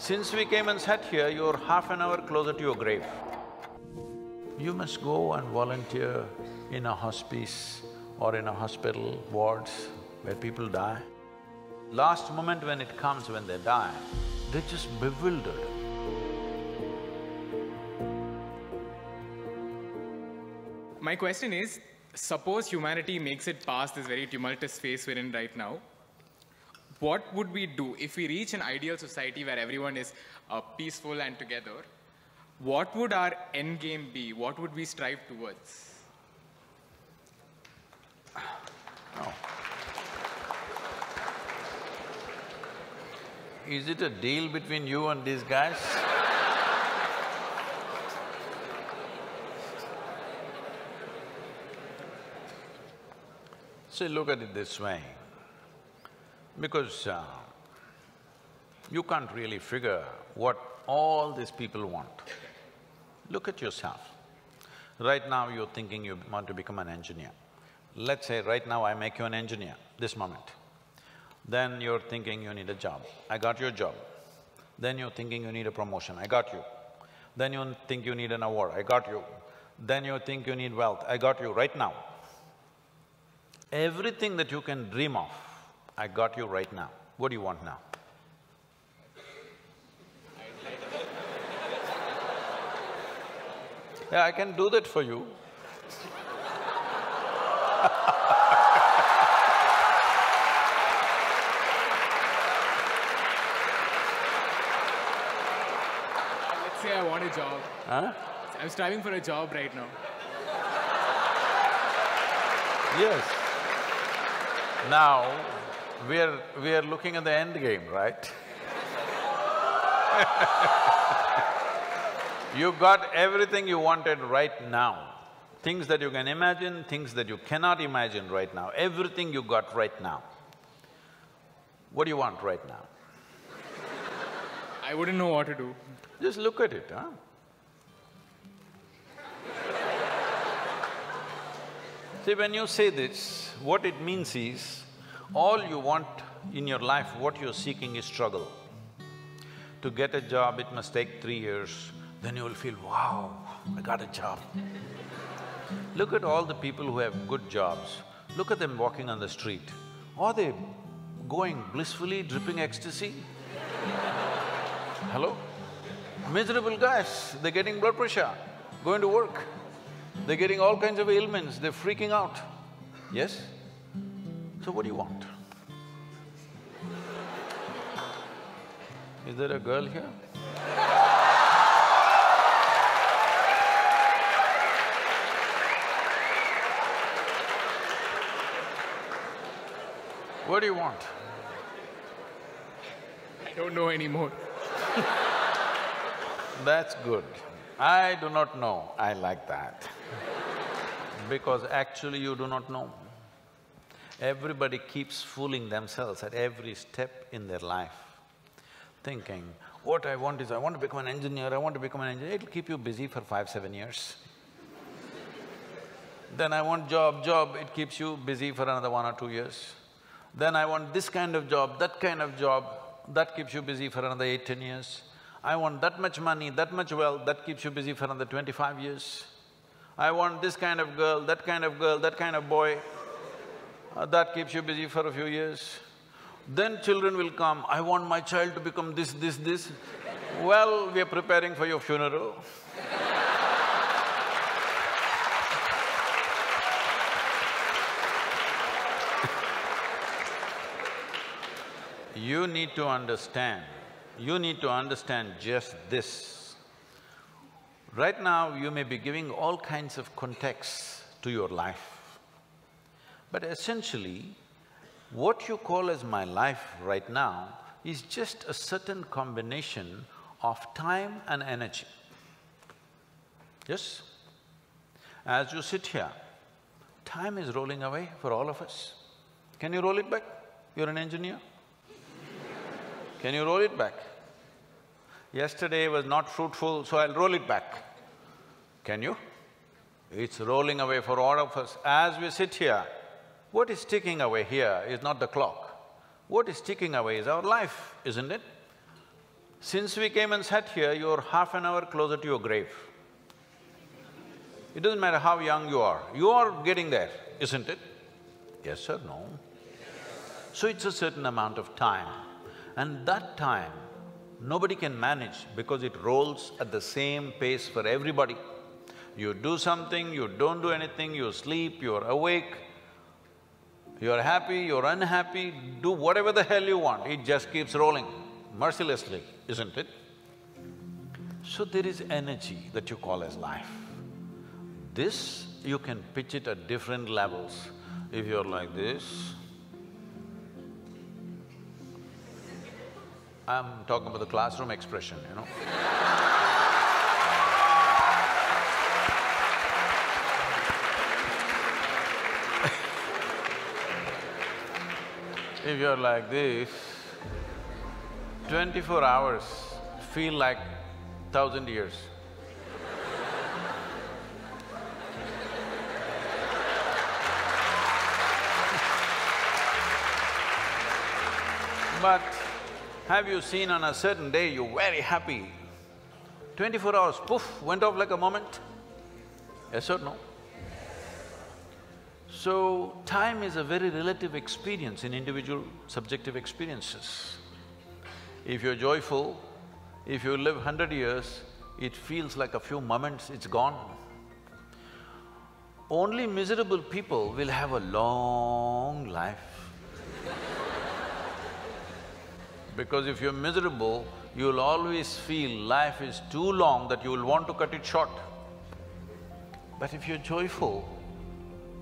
Since we came and sat here, you're half an hour closer to your grave. You must go and volunteer in a hospice or in a hospital wards where people die. Last moment when it comes, when they die, they're just bewildered. My question is, suppose humanity makes it past this very tumultuous phase we're in right now, what would we do if we reach an ideal society where everyone is peaceful and together? What would our end game be? What would we strive towards? No. Is it a deal between you and these guys? See, look at it this way, because you can't really figure what all these people want. Look at yourself. Right now you're thinking you want to become an engineer. Let's say right now I make you an engineer, this moment. Then you're thinking you need a job, I got your job. Then you're thinking you need a promotion, I got you. Then you think you need an award, I got you. Then you think you need wealth, I got you right now. Everything that you can dream of, I got you right now. What do you want now? Yeah, I can do that for you. Let's say I want a job. Huh? I'm striving for a job right now. Yes. Now, we are looking at the end game, right? You got everything you wanted right now. Things that you can imagine, things that you cannot imagine right now, everything you got right now. What do you want right now? I wouldn't know what to do. Just look at it, huh? See, when you say this, what it means is, all you want in your life, what you're seeking is struggle. To get a job, it must take 3 years, then you will feel, wow, I got a job. Look at all the people who have good jobs, look at them walking on the street. Are they going blissfully, dripping ecstasy? Hello? Miserable guys, they're getting blood pressure, going to work. They're getting all kinds of ailments, they're freaking out. Yes? So what do you want? Is there a girl here? What do you want? I don't know anymore. That's good. I do not know, I like that. Because actually you do not know. Everybody keeps fooling themselves at every step in their life, thinking, what I want is, I want to become an engineer, I want to become an engineer. It'll keep you busy for 5, 7 years. Then I want job, it keeps you busy for another 1 or 2 years. Then I want this kind of job, that kind of job, that keeps you busy for another 8, 10 years. I want that much money, that much wealth, that keeps you busy for another 25 years. I want this kind of girl, that kind of girl, that kind of boy, that keeps you busy for a few years. Then children will come, I want my child to become this, this, this. Well, we are preparing for your funeral. You need to understand just this. Right now, you may be giving all kinds of contexts to your life. But essentially, what you call as my life right now is just a certain combination of time and energy. Yes? As you sit here, time is rolling away for all of us. Can you roll it back? You're an engineer. Can you roll it back? Yesterday was not fruitful, so I'll roll it back. Can you? It's rolling away for all of us. As we sit here, what is ticking away here is not the clock. What is ticking away is our life, isn't it? Since we came and sat here, you're half an hour closer to your grave. It doesn't matter how young you are getting there, isn't it? Yes or no? So it's a certain amount of time, and that time nobody can manage because it rolls at the same pace for everybody. You do something, you don't do anything, you sleep, you're awake, you're happy, you're unhappy, do whatever the hell you want, it just keeps rolling mercilessly, isn't it? So there is energy that you call as life. This, you can pitch it at different levels. If you're like this, I'm talking about the classroom expression, you know. If you're like this, 24 hours feel like 1,000 years. But have you seen on a certain day you're very happy, 24 hours, poof, went off like a moment? Yes or no? So, time is a very relative experience in individual subjective experiences. If you're joyful, if you live 100 years, it feels like a few moments, it's gone. Only miserable people will have a long life. Because if you're miserable, you'll always feel life is too long that you will want to cut it short. But if you're joyful,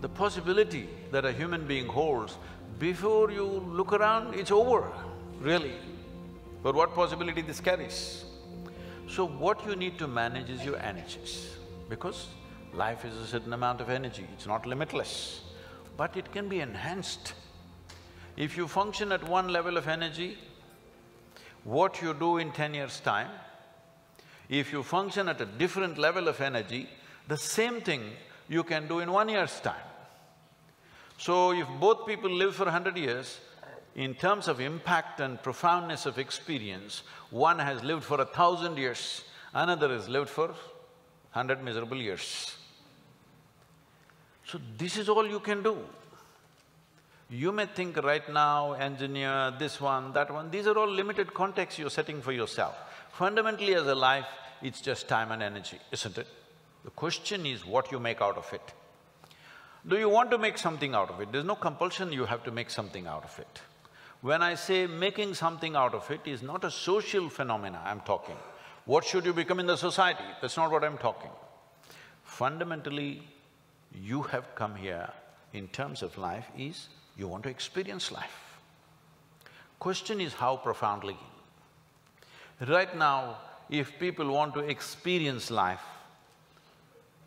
the possibility that a human being holds, before you look around, it's over, really. But what possibility this carries? So what you need to manage is your energies, because life is a certain amount of energy, it's not limitless, but it can be enhanced. If you function at one level of energy, what you do in 10 years' time, if you function at a different level of energy, the same thing you can do in 1 year's time. So if both people live for 100 years, in terms of impact and profoundness of experience, one has lived for 1,000 years, another has lived for 100 miserable years. So this is all you can do. You may think right now, engineer, this one, that one, these are all limited contexts you're setting for yourself. Fundamentally as a life, it's just time and energy, isn't it? The question is what you make out of it. Do you want to make something out of it? There's no compulsion you have to make something out of it. When I say making something out of it is not a social phenomena I'm talking. What should you become in the society? That's not what I'm talking. Fundamentally, you have come here in terms of life is you want to experience life. Question is how profoundly. Right now, if people want to experience life,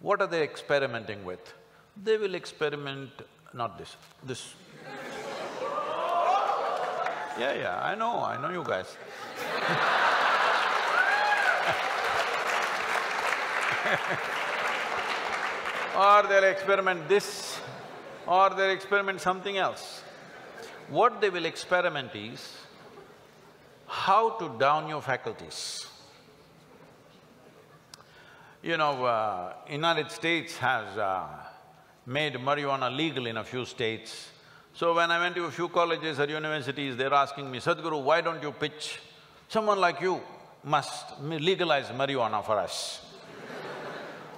what are they experimenting with? They will experiment… not this, this. Yeah, I know you guys. Or they'll experiment this, or they'll experiment something else. What they will experiment is how to down your faculties. You know, United States has made marijuana legal in a few states. So when I went to a few colleges or universities, they're asking me, Sadhguru, why don't you pitch? Someone like you must legalize marijuana for us.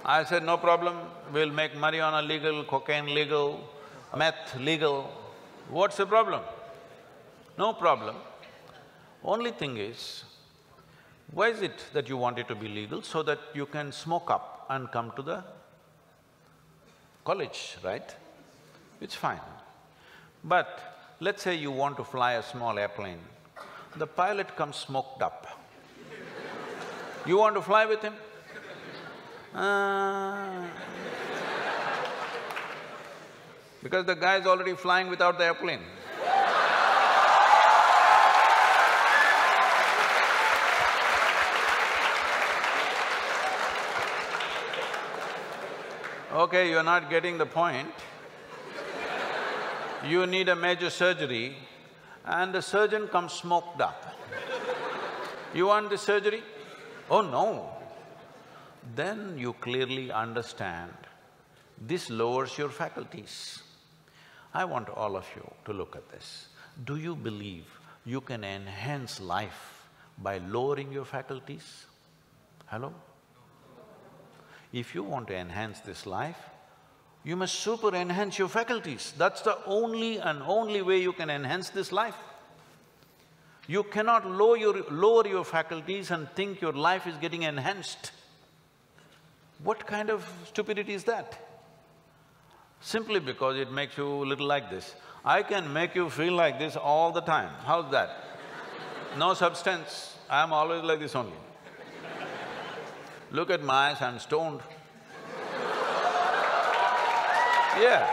I said, no problem, we'll make marijuana legal, cocaine legal, meth legal. What's the problem? No problem. Only thing is, why is it that you want it to be legal? So that you can smoke up and come to the college, right? It's fine. But let's say you want to fly a small airplane, the pilot comes smoked up. You want to fly with him? Because the guy is already flying without the airplane. Okay, you're not getting the point. You need a major surgery and the surgeon comes smoked up. You want this surgery? Oh no. Then you clearly understand this lowers your faculties. I want all of you to look at this. Do you believe you can enhance life by lowering your faculties? Hello? If you want to enhance this life, you must super enhance your faculties. That's the only and only way you can enhance this life. You cannot lower your faculties and think your life is getting enhanced. What kind of stupidity is that? Simply because it makes you a little like this. I can make you feel like this all the time. How's that? No substance, I'm always like this only. Look at my eyes, I'm stoned. Yeah.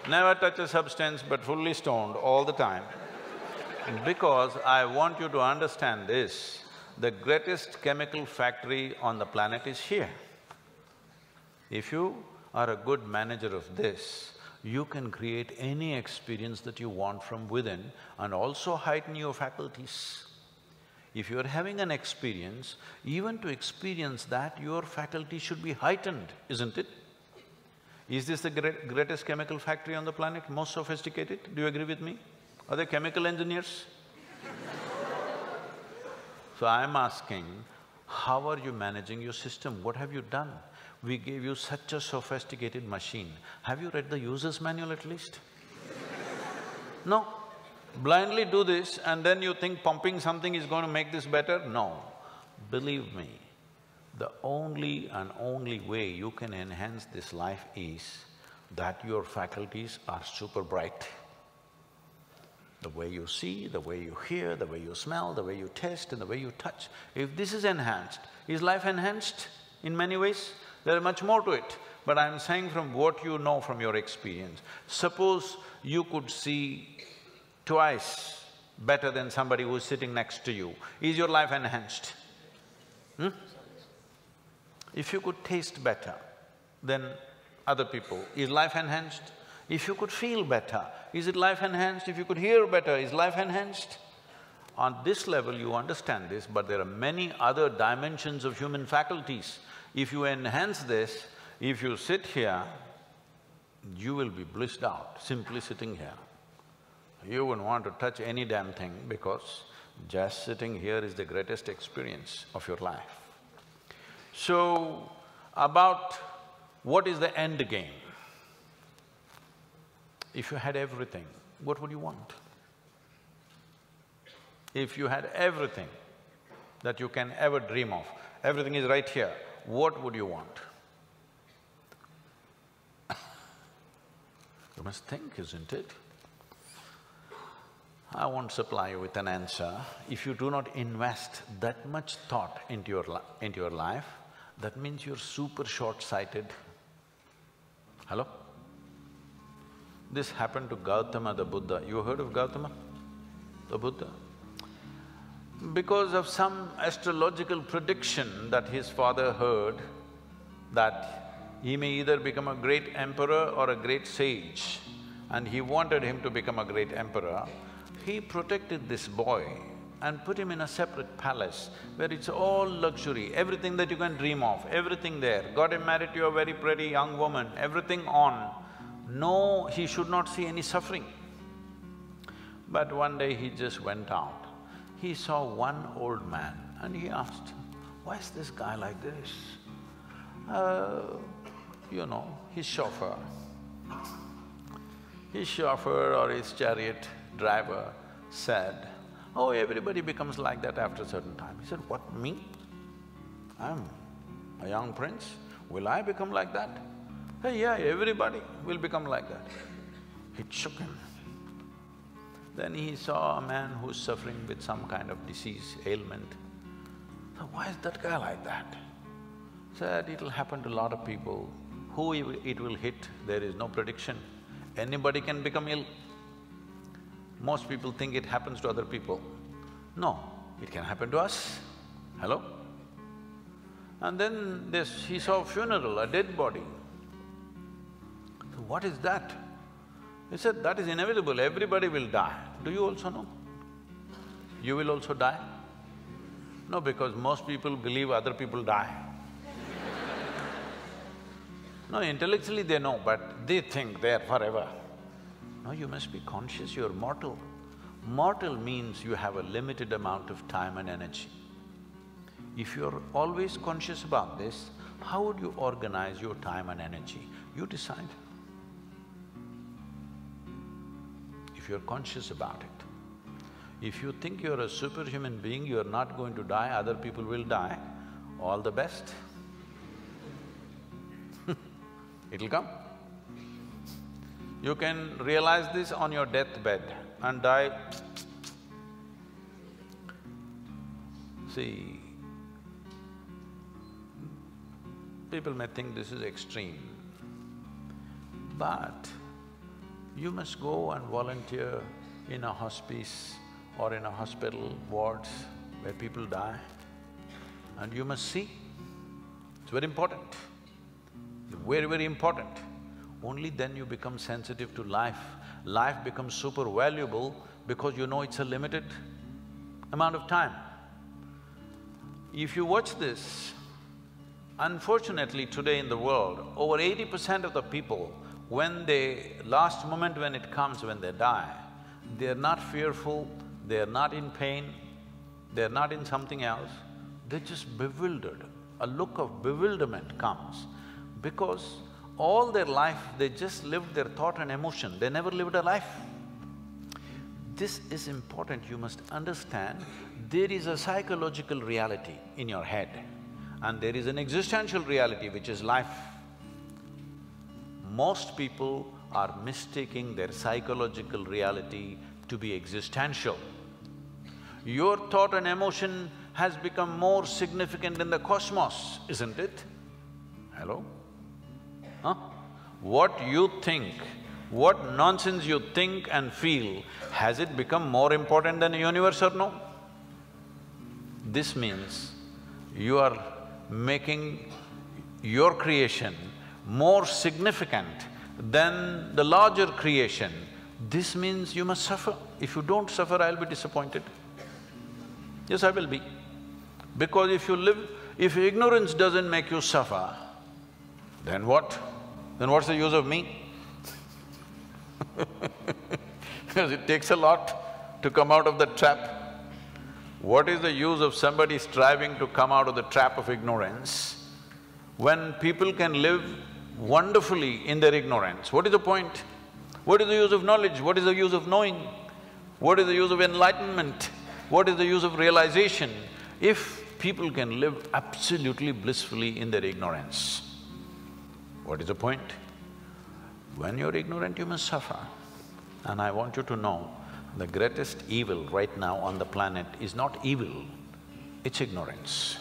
Never touch a substance but fully stoned all the time. Because I want you to understand this, the greatest chemical factory on the planet is here. If you are a good manager of this, you can create any experience that you want from within and also heighten your faculties. If you are having an experience, even to experience that, your faculty should be heightened, isn't it? Is this the greatest chemical factory on the planet, most sophisticated? Do you agree with me? Are they chemical engineers? So I'm asking, how are you managing your system? What have you done? We gave you such a sophisticated machine. Have you read the user's manual at least? No. Blindly do this and then you think pumping something is going to make this better? No. Believe me, the only and only way you can enhance this life is that your faculties are super bright. The way you see, the way you hear, the way you smell, the way you taste and the way you touch. If this is enhanced, is life enhanced in many ways? There is much more to it, but I'm saying from what you know from your experience. Suppose you could see twice better than somebody who's sitting next to you. Is your life enhanced? If you could taste better than other people, is life enhanced? If you could feel better, is it life enhanced? If you could hear better, is life enhanced? On this level you understand this, but there are many other dimensions of human faculties. If you enhance this, if you sit here, you will be blissed out simply sitting here. You wouldn't want to touch any damn thing because just sitting here is the greatest experience of your life. So, about what is the end game? If you had everything, what would you want? If you had everything that you can ever dream of, everything is right here, what would you want? You must think, isn't it? I won't supply you with an answer. If you do not invest that much thought into your life, that means you're super short-sighted. Hello? This happened to Gautama the Buddha. You heard of Gautama the Buddha? Because of some astrological prediction that his father heard, that he may either become a great emperor or a great sage, and he wanted him to become a great emperor, he protected this boy and put him in a separate palace where it's all luxury, everything that you can dream of, everything there. Got him married to a very pretty young woman, everything on. No, he should not see any suffering. But one day he just went out. He saw one old man and he asked, why is this guy like this? You know, his chauffeur. His chauffeur or his chariot driver said, oh, everybody becomes like that after a certain time. He said, what, me? I'm a young prince, will I become like that? Hey, yeah, everybody will become like that. It shook him. Then he saw a man who's suffering with some kind of disease, ailment. So why is that guy like that? Said, it'll happen to a lot of people. Who it will hit, there is no prediction. Anybody can become ill. Most people think it happens to other people. No, it can happen to us. Hello? And then he saw a funeral, a dead body. So what is that? He said, that is inevitable, everybody will die. Do you also know? You will also die. No, because most people believe other people die. No, intellectually they know, but they think they are forever. No, you must be conscious, you're mortal. Mortal means you have a limited amount of time and energy. If you're always conscious about this, how would you organize your time and energy? You decide. If you're conscious about it. If you think you're a superhuman being, you're not going to die, other people will die, all the best. It'll come. You can realize this on your deathbed and die. See, people may think this is extreme, but you must go and volunteer in a hospice or in a hospital wards where people die, and you must see. It's very important, very, very important. Only then you become sensitive to life. Life becomes super valuable because you know it's a limited amount of time. If you watch this, unfortunately today in the world, over 80% of the people, when they… last moment when it comes, when they die, they're not fearful, they're not in pain, they're not in something else, they're just bewildered. A look of bewilderment comes because all their life they just lived their thought and emotion, they never lived a life. This is important, you must understand, there is a psychological reality in your head and there is an existential reality which is life. Most people are mistaking their psychological reality to be existential. Your thought and emotion has become more significant in the cosmos, isn't it? Hello? Huh? What you think, what nonsense you think and feel, has it become more important than the universe or no? This means you are making your creation more significant than the larger creation. This means you must suffer. If you don't suffer, I'll be disappointed. Yes, I will be. Because if ignorance doesn't make you suffer, then what? Then what's the use of me? Because it takes a lot to come out of the trap. What is the use of somebody striving to come out of the trap of ignorance when people can live wonderfully in their ignorance? What is the point? What is the use of knowledge? What is the use of knowing? What is the use of enlightenment? What is the use of realization if people can live absolutely blissfully in their ignorance? What is the point? When you're ignorant, you must suffer. And I want you to know, the greatest evil right now on the planet is not evil, it's ignorance.